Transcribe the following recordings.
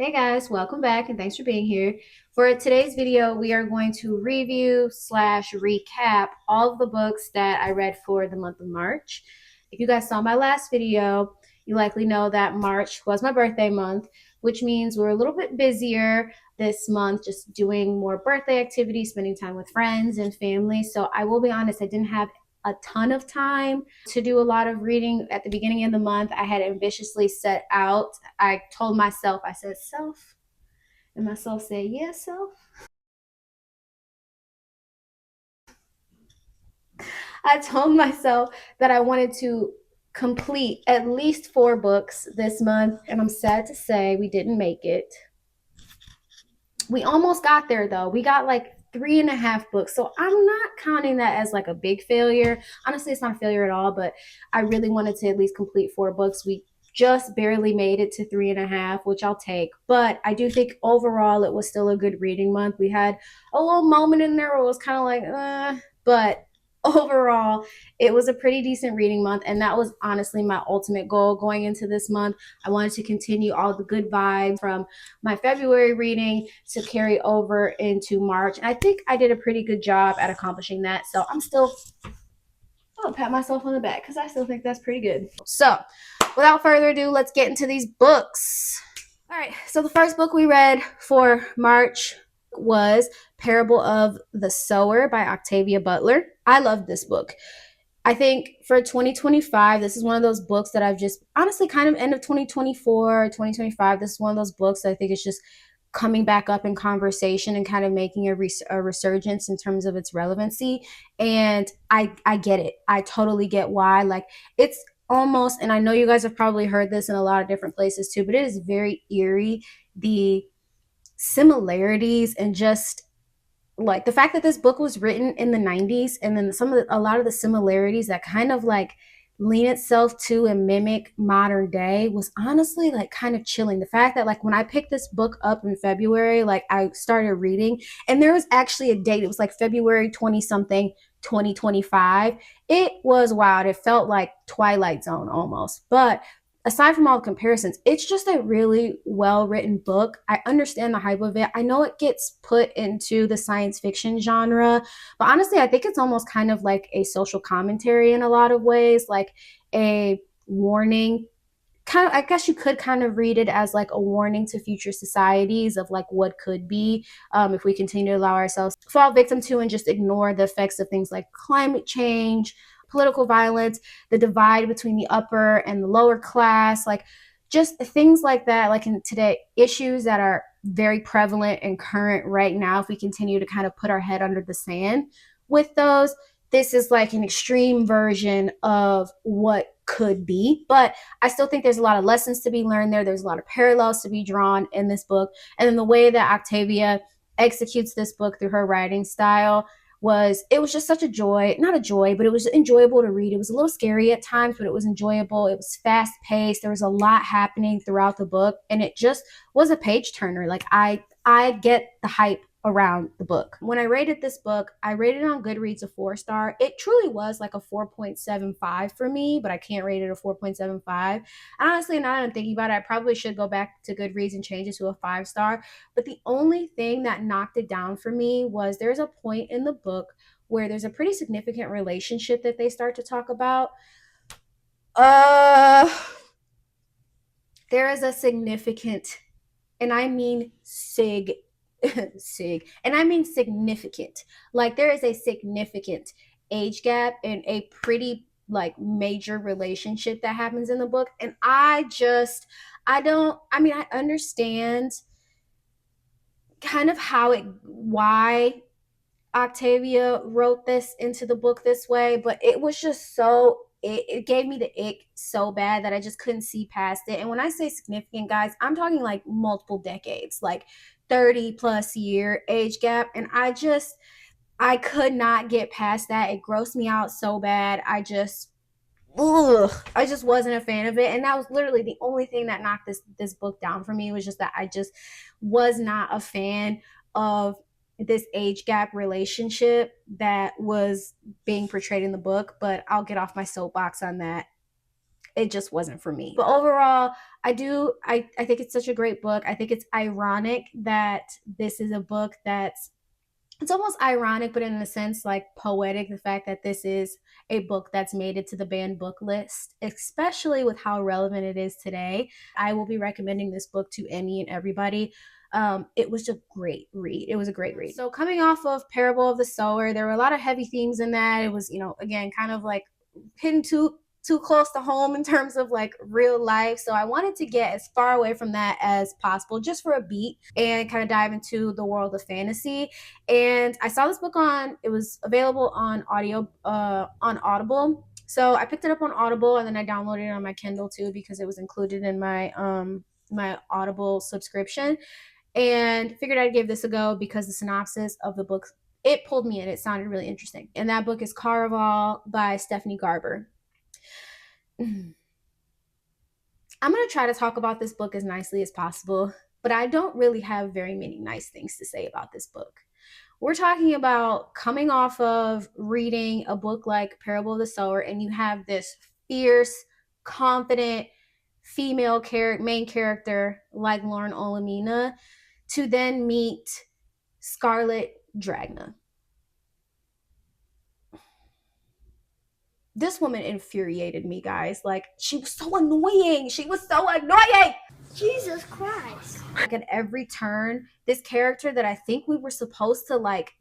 Hey guys, welcome back and thanks for being here. For today's video, we are going to review slash recap all of the books that I read for the month of March. If you guys saw my last video, you likely know that March was my birthday month, which means we're a little bit busier this month, just doing more birthday activities, spending time with friends and family. So I will be honest, I didn't have a ton of time to do a lot of reading at the beginning of the month. I had ambitiously set out. I told myself, I said, self. And myself said, yeah, self. I told myself that I wanted to complete at least 4 books this month. And I'm sad to say we didn't make it. We almost got there though. We got like 3.5 books. So I'm not counting that as like a big failure. Honestly, it's not a failure at all, but I really wanted to at least complete 4 books. We just barely made it to 3.5, which I'll take. But I do think overall it was still a good reading month. We had a little moment in there where it was kind of like, but overall, it was a pretty decent reading month. And that was honestly my ultimate goal going into this month. I wanted to continue all the good vibes from my February reading to carry over into March. And I think I did a pretty good job at accomplishing that. So I'll pat myself on the back because I still think that's pretty good. So without further ado, let's get into these books. All right, so the first book we read for March was Parable of the Sower by Octavia Butler. I love this book. I think for 2025, this is one of those books that I've just honestly kind of end of 2024, 2025. This is one of those books that I think it's just coming back up in conversation and kind of making a resurgence in terms of its relevancy. And I get it. I totally get why. Like it's almost, and I know you guys have probably heard this in a lot of different places too, but it is very eerie, the similarities and just like the fact that this book was written in the 90s and then a lot of the similarities that kind of like lean itself to and mimic modern day was honestly like kind of chilling. The fact that like when I picked this book up in February, like I started reading and there was actually a date. It was like February 20 something 2025. It was wild. It felt like Twilight Zone almost. But aside from all the comparisons, it's just a really well written book. I understand the hype of it. I know it gets put into the science fiction genre, but honestly, I think it's almost kind of like a social commentary in a lot of ways, like a warning. Kind of, I guess you could kind of read it as like a warning to future societies of like what could be if we continue to allow ourselves to fall victim to and just ignore the effects of things like climate change, political violence, the divide between the upper and the lower class, like just things like that, like in today, issues that are very prevalent and current right now. If we continue to kind of put our head under the sand with those, this is like an extreme version of what could be. But I still think there's a lot of lessons to be learned there. There's a lot of parallels to be drawn in this book. And then the way that Octavia executes this book through her writing style it was just such a joy, not a joy, but it was enjoyable to read. It was a little scary at times, but it was enjoyable. It was fast paced. There was a lot happening throughout the book, and it just was a page turner. Like I get the hype around the book. When I rated this book, I rated it on Goodreads a 4 star. It truly was like a 4.75 for me, but I can't rate it a 4.75. Honestly, now that I'm thinking about it, I probably should go back to Goodreads and change it to a 5 star. But the only thing that knocked it down for me was there's a point in the book where there's a pretty significant relationship that they start to talk about. Uh, there is a significant, and I mean and I mean significant. Like there is a significant age gap and a pretty like major relationship that happens in the book. And I mean, I understand kind of why Octavia wrote this into the book this way, but it was just it gave me the ick so bad that I just couldn't see past it. And when I say significant, guys, I'm talking like multiple decades, like 30 plus year age gap. And I could not get past that. It grossed me out so bad. I just wasn't a fan of it. And that was literally the only thing that knocked this book down for me, was just that I just was not a fan of this age gap relationship that was being portrayed in the book. But I'll get off my soapbox on that it just wasn't for me. But overall, I think it's such a great book. I think it's ironic that this is a book that's, it's almost ironic, but in a sense, like poetic, the fact that this is a book that's made it to the banned book list, especially with how relevant it is today. I will be recommending this book to any and everybody. It was a great read. It was a great read. So coming off of Parable of the Sower, there were a lot of heavy themes in that. It was, again, kind of like hitting too close to home in terms of like real life. So I wanted to get as far away from that as possible just for a beat and kind of dive into the world of fantasy. And I saw this book it was available on on Audible. So I picked it up on Audible and then I downloaded it on my Kindle too because it was included in my Audible subscription, and figured I'd give this a go because the synopsis of the book, it pulled me in. It sounded really interesting. And that book is Caraval by Stephanie Garber. I'm going to try to talk about this book as nicely as possible, but I don't really have very many nice things to say about this book. We're talking about coming off of reading a book like Parable of the Sower, and you have this fierce, confident female main character like Lauren Olamina, to then meet Scarlet Dragna. This woman infuriated me, guys. Like, she was so annoying. Jesus Christ. Like, at every turn, this character that I think we were supposed to like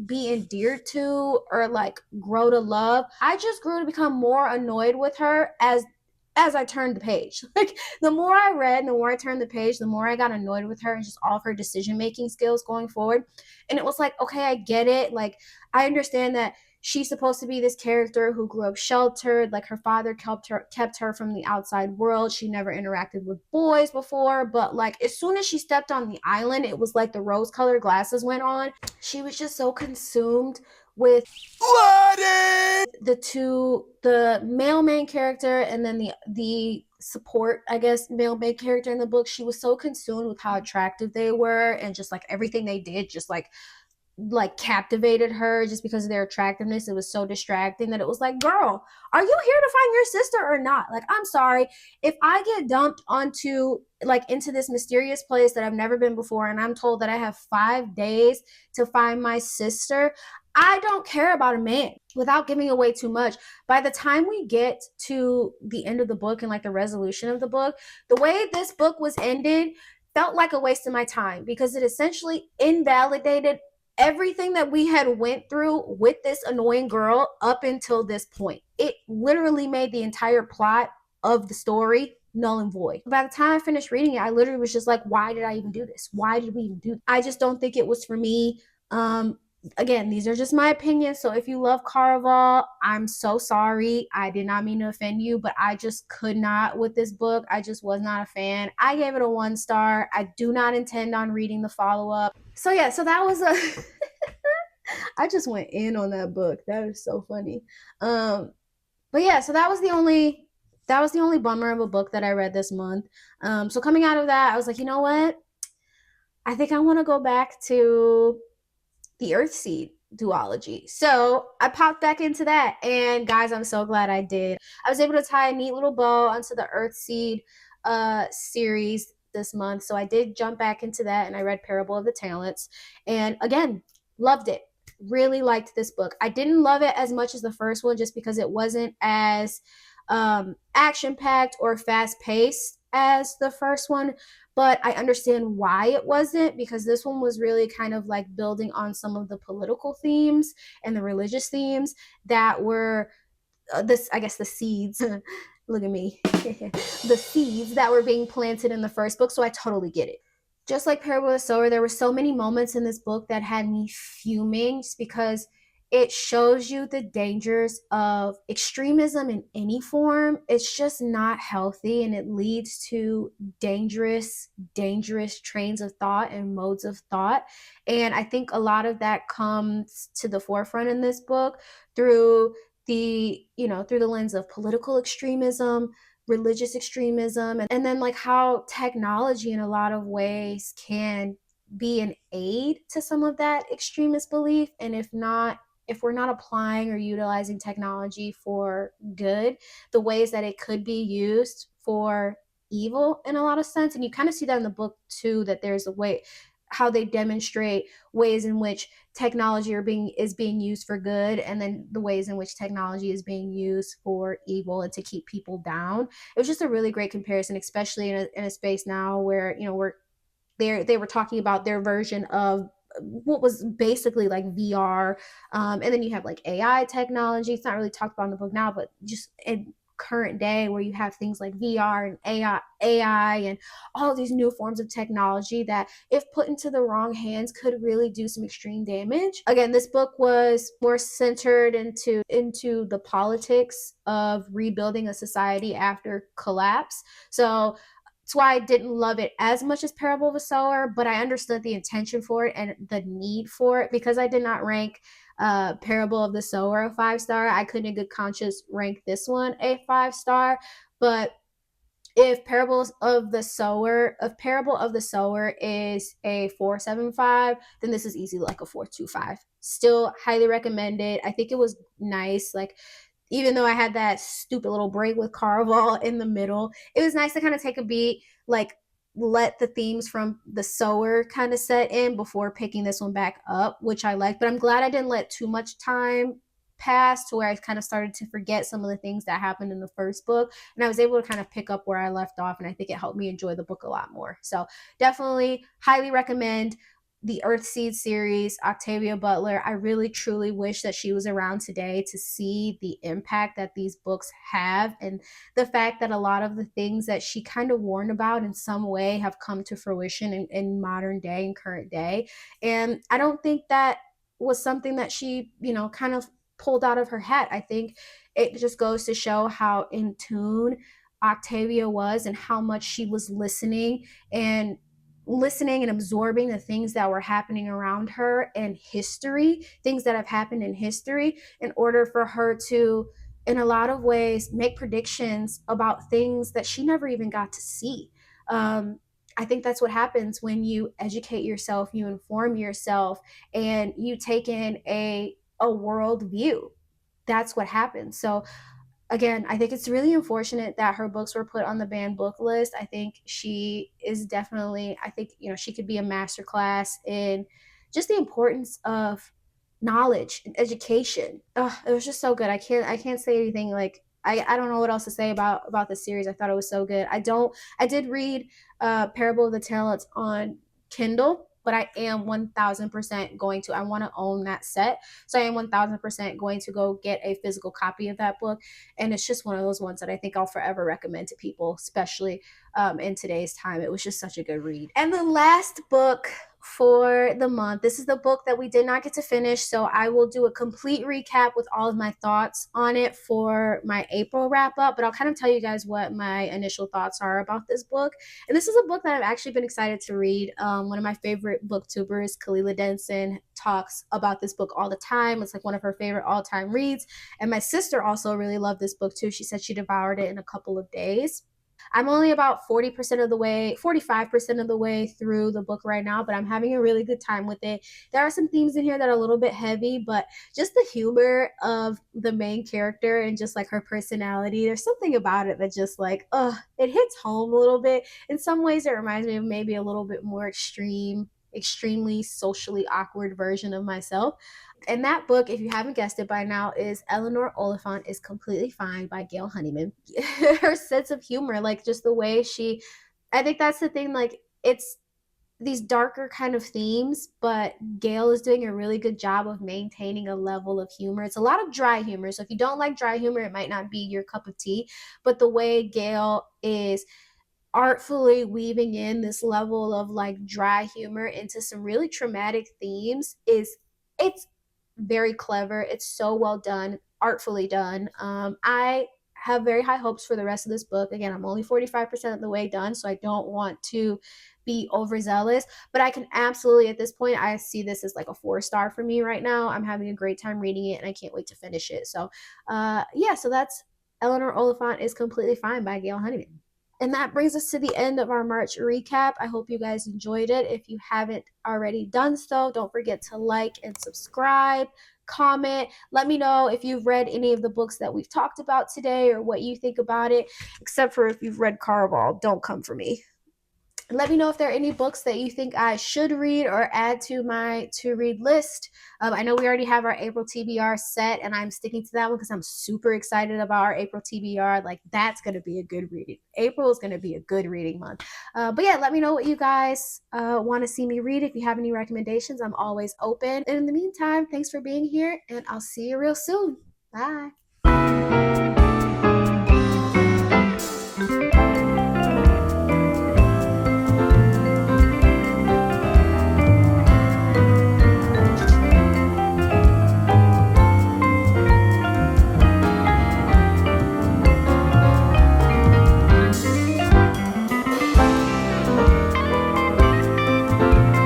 be endeared to or like grow to love, I just grew to become more annoyed with her as I turned the page. Like, the more I read and the more I turned the page, the more I got annoyed with her and just all of her decision-making skills going forward. And it was like, okay, I get it. Like, I understand that she's supposed to be this character who grew up sheltered. Like, her father kept her from the outside world. She never interacted with boys before. But like, as soon as she stepped on the island, it was like the rose-colored glasses went on. She was just so consumed with the male main character and then the support, I guess, male main character in the book. She was so consumed with how attractive they were and just like everything they did just like captivated her just because of their attractiveness. It was so distracting that it was like, girl, are you here to find your sister or not? Like, I'm sorry, if I get dumped into this mysterious place that I've never been before and I'm told that I have 5 days to find my sister, I don't care about a man. Without giving away too much, by the time we get to the end of the book and like the resolution of the book, the way this book was ended felt like a waste of my time because it essentially invalidated everything that we had went through with this annoying girl up until this point. It literally made the entire plot of the story null and void. By the time I finished reading it, I literally was just like, why did I even do this? Why did we even do this? I just don't think it was for me. Again, these are just my opinions. So if you love Caraval, I'm so sorry. I did not mean to offend you, but I just could not with this book. I just was not a fan. I gave it a 1 star. I do not intend on reading the follow-up. So yeah, so that was I just went in on that book. That was so funny. But yeah, so that was the only bummer of a book that I read this month. So coming out of that, I was like, you know what? I think I want to go back to the Earthseed duology. So I popped back into that. And guys, I'm so glad I did. I was able to tie a neat little bow onto the Earthseed series this month. So I did jump back into that and I read Parable of the Talents. And again, loved it. Really liked this book. I didn't love it as much as the first one just because it wasn't as action-packed or fast-paced as the first one, but I understand why it wasn't, because this one was really kind of like building on some of the political themes and the religious themes that were the seeds. Look at me. The seeds that were being planted in the first book. So I totally get it. Just like Parable of the Sower, there were so many moments in this book that had me fuming just because it shows you the dangers of extremism in any form. It's just not healthy and it leads to dangerous trains of thought and modes of thought. And I think a lot of that comes to the forefront in this book through the lens of political extremism, religious extremism, and then like how technology in a lot of ways can be an aid to some of that extremist belief, and if not if we're not applying or utilizing technology for good, the ways that it could be used for evil in a lot of sense. And you kind of see that in the book too, that there's a way how they demonstrate ways in which technology is being used for good, and then the ways in which technology is being used for evil and to keep people down. It was just a really great comparison, especially in a space now where, we're they were talking about their version of what was basically like VR. And then you have like AI technology. It's not really talked about in the book now, but just in current day where you have things like VR and AI and all of these new forms of technology that, if put into the wrong hands, could really do some extreme damage. Again, this book was more centered into the politics of rebuilding a society after collapse. So that's why I didn't love it as much as Parable of a Sower, but I understood the intention for it and the need for it. Because I did not rank Parable of the Sower a 5 star, I couldn't in good conscience rank this one a 5 star. But if Parable of the Sower is a 4.75, then this is easily like a 4.25. Still highly recommended. I think it was nice, like, even though I had that stupid little break with Carval in the middle, it was nice to kind of take a beat, like let the themes from the Sower kind of set in before picking this one back up, which I like. But I'm glad I didn't let too much time pass to where I kind of started to forget some of the things that happened in the first book. And I was able to kind of pick up where I left off. And I think it helped me enjoy the book a lot more. So definitely highly recommend the Earthseed series, Octavia Butler. I really truly wish that she was around today to see the impact that these books have, and the fact that a lot of the things that she kind of warned about in some way have come to fruition in modern day and current day. And I don't think that was something that she, kind of pulled out of her hat. I think it just goes to show how in tune Octavia was and how much she was listening and absorbing the things that were happening around her and history, things that have happened in history, in order for her to, in a lot of ways, make predictions about things that she never even got to see. I think that's what happens when you educate yourself, you inform yourself, and you take in a world view. That's what happens. So again, I think it's really unfortunate that her books were put on the banned book list. I think she is definitely, I think, she could be a masterclass in just the importance of knowledge and education. It was just so good. I can't say anything like, I don't know what else to say about the series. I thought it was so good. I did read Parable of the Talents on Kindle, but I am 1000% going to, I want to own that set. So I am 1000% going to go get a physical copy of that book. And it's just one of those ones that I think I'll forever recommend to people, especially in today's time. It was just such a good read. And the last book for the month, this is the book that we did not get to finish, so I will do a complete recap with all of my thoughts on it for my April wrap up. But I'll kind of tell you guys what my initial thoughts are about this book. And this is a book that I've actually been excited to read. One of my favorite booktubers, Kalila Denson, talks about this book all the time. It's like one of her favorite all-time reads. And my sister also really loved this book too. She said she devoured it in a couple of days. I'm only about 40% of the way, 45% of the way through the book right now, but I'm having a really good time with it. There are some themes in here that are a little bit heavy, but just the humor of the main character and just like her personality, there's something about it that just like, it hits home a little bit. In some ways, it reminds me of maybe a little bit more extremely socially awkward version of myself. And that book, if you haven't guessed it by now, is Eleanor Oliphant is Completely Fine by Gail Honeyman. Her sense of humor, like just the way I think that's the thing, like it's these darker kind of themes, but Gail is doing a really good job of maintaining a level of humor. It's a lot of dry humor. So if you don't like dry humor, it might not be your cup of tea. But the way Gail is artfully weaving in this level of like dry humor into some really traumatic themes is it's very clever. It's so well done, artfully done. I have very high hopes for the rest of this book. Again, I'm only 45% of the way done, so I don't want to be overzealous, but I can absolutely, at this point, I see this as like a 4 star for me right now. I'm having a great time reading it and I can't wait to finish it. So yeah, so that's Eleanor Oliphant is Completely Fine by Gail Honeyman. And that brings us to the end of our March recap. I hope you guys enjoyed it. If you haven't already done so, don't forget to like and subscribe. comment. Let me know if you've read any of the books that we've talked about today or what you think about it, except for if you've read Caraval, don't come for me. Let me know if there are any books that you think I should read or add to my to read list. I know we already have our April TBR set, and I'm sticking to that one because I'm super excited about our April TBR. Like, that's going to be a good reading. April is going to be a good reading month. But yeah, let me know what you guys want to see me read. If you have any recommendations, I'm always open. And in the meantime, thanks for being here, and I'll see you real soon. Bye.